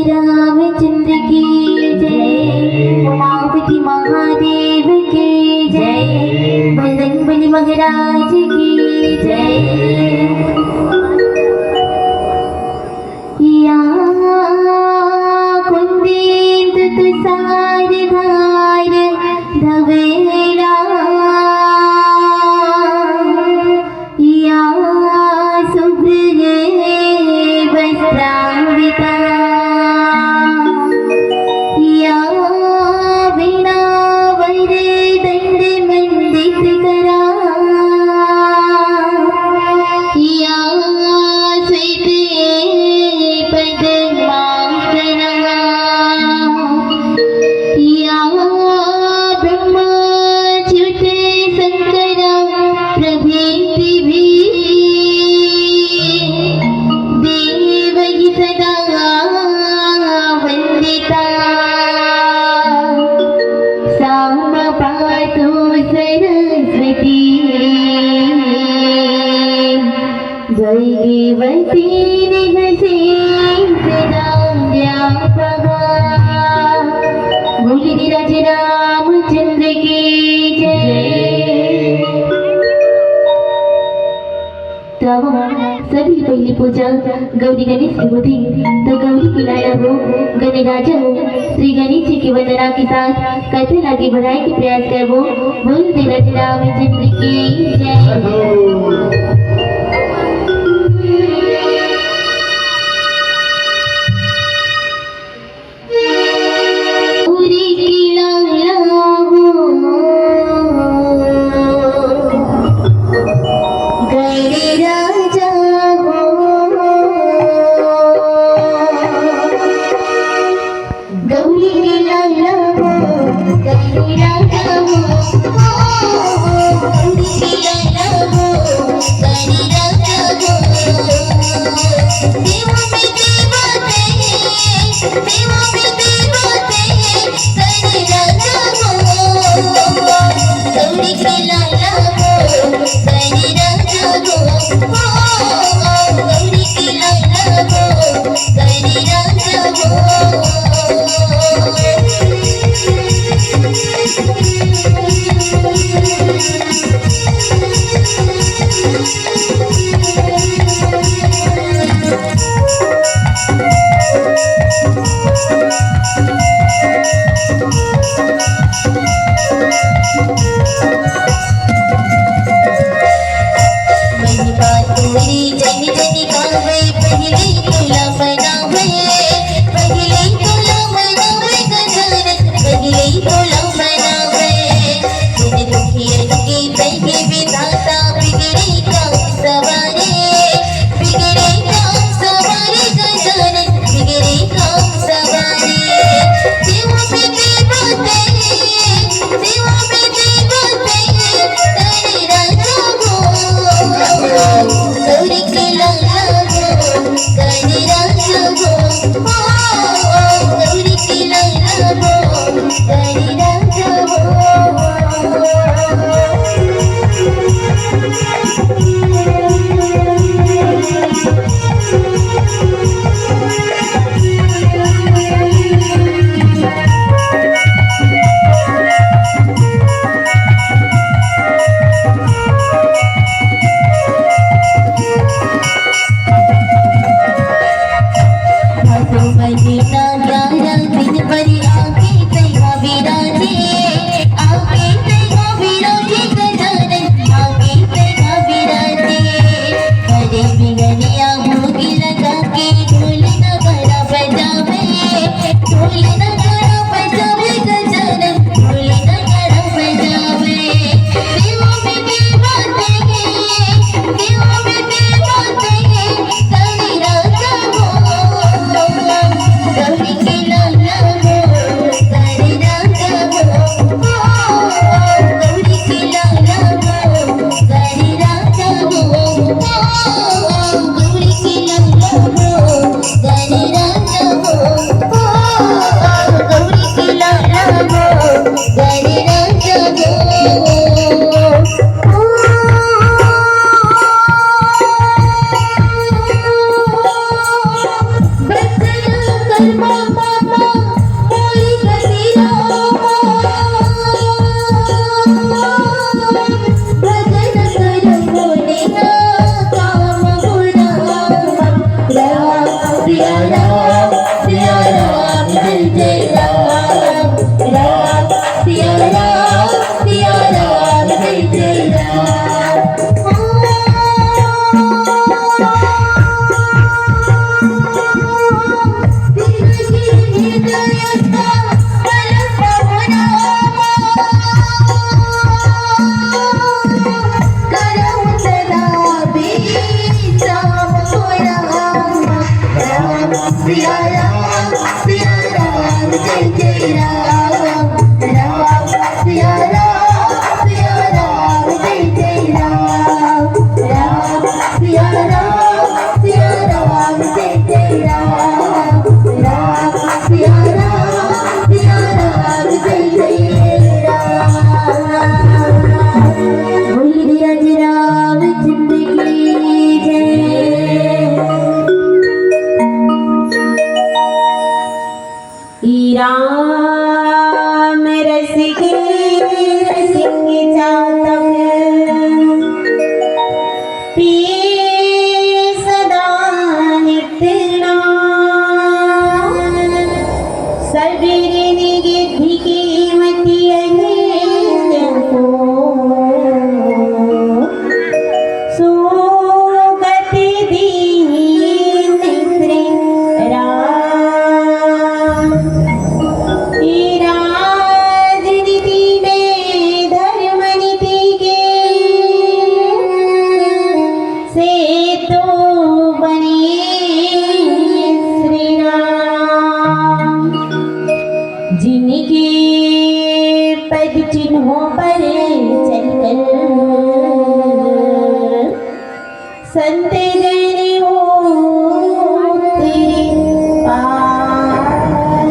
रामचंद्र की जय, उमापति महादेव की जय, बजरंगबली महाराज की जय। या कुंदेंदु तुषार धार धवेला, या शुभ्र वस्त्रान्विता, भगवती निहसे बोली राज रामचंद्र की जय। तो अब सभी पहली पूजा गौरी गणेश की होती, तो गौरी की लाया हो, गणराजा हो, श्री गणेश जी की वंदना के साथ कथन आगे बढ़ाए के प्रयास कर वो बोल राज रामचंद्र की जय। गणराजा राम रसिके सिंह चातक पिए सदा नित्य नाम सबेरे निगिद्धि कीमती अहिल्या को सुगति दीन श्री राम राजनीति में धर्म नीति के से तो बने श्री राम जिनके पद चिन्हों पर चलकर संत जन हो तेरे पार।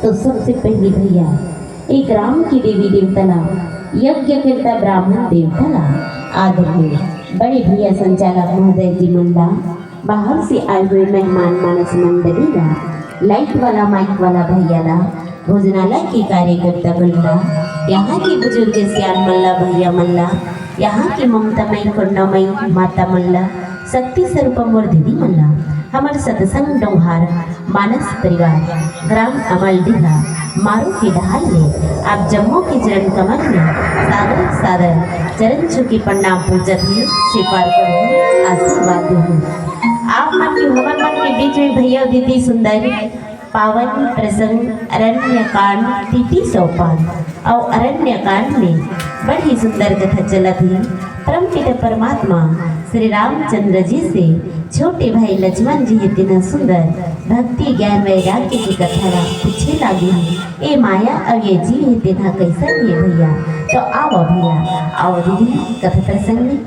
तो सबसे पहले भैया एक राम की देवी देवताला यज्ञ करता ब्राह्मण देवताला आदरणीय बड़े भैया संचालक महोदय जी मंडा बाहर से आए हुए मेहमान मानस मंडलीला लाइट वाला माइक वाला भैयाला भोजनालय के कार्यकर्ता गणला यहाँ के बुजुर्ग सियान मल्ला भैया मल्ला यहाँ की ममतामयी करुणामयी माता मल्ला शक्ति स्वरूप मोर दीदी मल्ला हमारे सत्संग डोहार मानस परिवार ग्राम अमलडीहा मारू की ढाल में आप जम्मू के चरण कमल में सादर सादर चरण छुकी प्रणाम पूजत ही स्वीकार करूँ आशीर्वाद दूँ। आप मन की हवन मन के बीच में भैया दीदी सुंदर पावन प्रसंग अरण्यकांड तिथि सोपान और अरण्यकांड में बड़ी सुंदर कथा चलत है। परमपिता परमात्मा श्री रामचंद्र जी से छोटे भाई लक्ष्मण जी इतना सुंदर भक्ति ज्ञान वैराग्य की कथा पूछे लगी है ए माया अब ये जीव है तेना कैसा ये भैया। तो आओ भैया आओ दीदी कथा प्रसंग में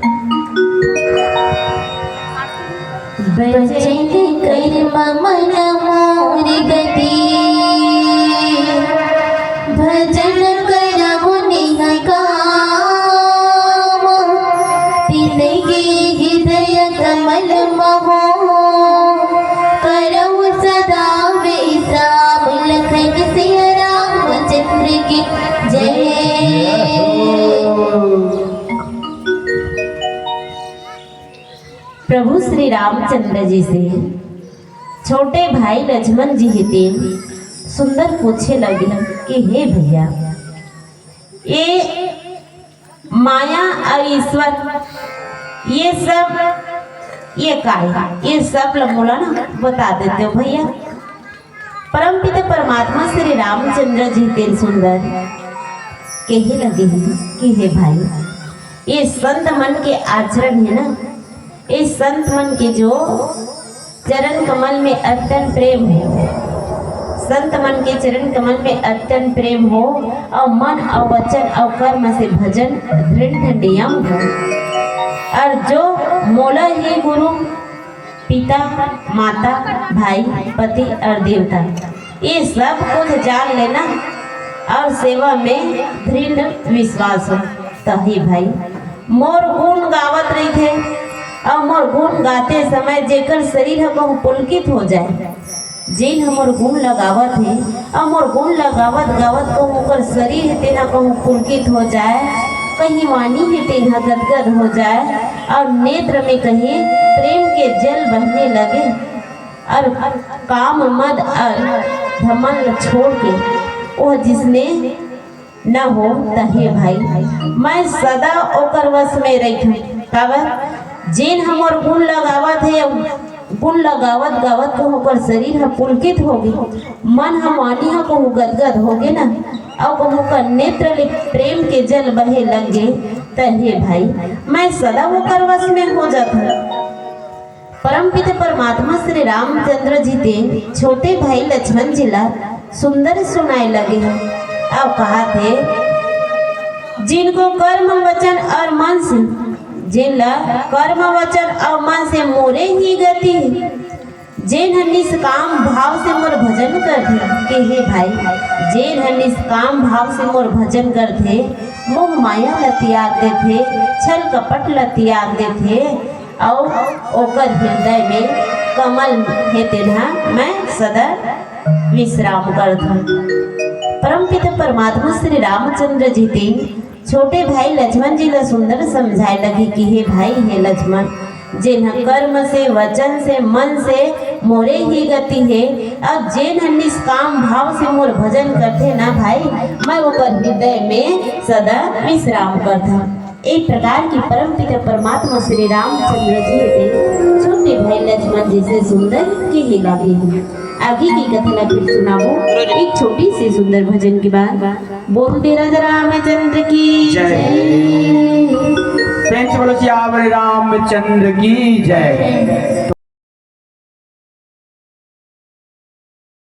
बचन कर मन मोर गति भजन करहु निहकाम तिनके हृदय कमल महो करहु सदा विश्राम लखन सिंह रामचंद्र की जय। प्रभु श्री रामचंद्र जी से छोटे भाई लक्ष्मण जी हिते सुंदर पूछे लगे कि हे भैया ये माया और ईश्वर ये सब ये काय ये सब लमोला ना बता देते हो भैया। परमपिता परमात्मा श्री रामचंद्र जी तेरे सुंदर कहे लगे कि हे भाई ये संत मन के आचरण है ना इस संत मन के जो चरण कमल में अत्यंत प्रेम हो संत मन के चरण कमल में अत्यंत प्रेम हो और मन और वचन और कर्म से भजन दृढ़ नियम हो और जो मोला ही गुरु पिता माता भाई पति और देवता ये सब कुछ जान लेना और सेवा में दृढ़ विश्वास हो। तही भाई मोर गुण गावत रही थे और मोर गुण गाते समय जेकर शरीर कहूँ पुलकित हो जाए, जिन हमर गुण लगावत है और मोर गुण लगावत गावत कहूँ ओकर शरीर है तेना कहूँ पुलकित हो जाए, कहीं वाणी है तेना गदगद हो जाए और नेत्र में कहीं प्रेम के जल बहने लगे और काम मद और धमल छोड़ के वो जिसने न हो तहे भाई मैं सदा ओकर वश में रही। काबर जिन हमर गुण लगावत है, गुण लगावत गावत को ओकर शरीर है पुलकित हो गई, मन हम वाणी को गदगद हो गए ना और कहूँ का नेत्र ले प्रेम के जल बहे लगे तहे भाई मैं सदा ओकर वश में हो जाता। परम पिता परमात्मा श्री रामचंद्र जी ते छोटे भाई लक्ष्मण जी ला सुंदर सुनाए लगे और कहा थे जिनको कर्म वचन और मन से जिनला कर्म वचन और मन से मोरे ही गति जिन निष्काम भाव से मोर भजन करते के हे भाई जिन निष्काम भाव से मोर भजन करते मोह माया लतियाते थे छल कपट लतियाते थे और ओकर हृदय में कमल हेते ना मैं सदा विश्राम करता। परम पिता परमात्मा श्री रामचंद्र जी ते छोटे भाई लक्ष्मण जी ला सुंदर समझाए लगे कि हे भाई हे लक्ष्मण जिन कर्म से वचन से मन से मोरे ही गति है और जिन निष्काम भाव से मोर भजन करते ना भाई मैं ओकर हृदय में सदा विश्राम करता। एक प्रकार की परम पिता परमात्मा श्री रामचंद्र जी थे छोटे भाई लक्ष्मण जी से सुंदर की ही लगी है। आगे की कथा फिर सुनाओ एक छोटी सी सुंदर भजन के बाद। बोलते राजा रामचंद्र की जय। बोलो सियावर रामचंद्र की जय।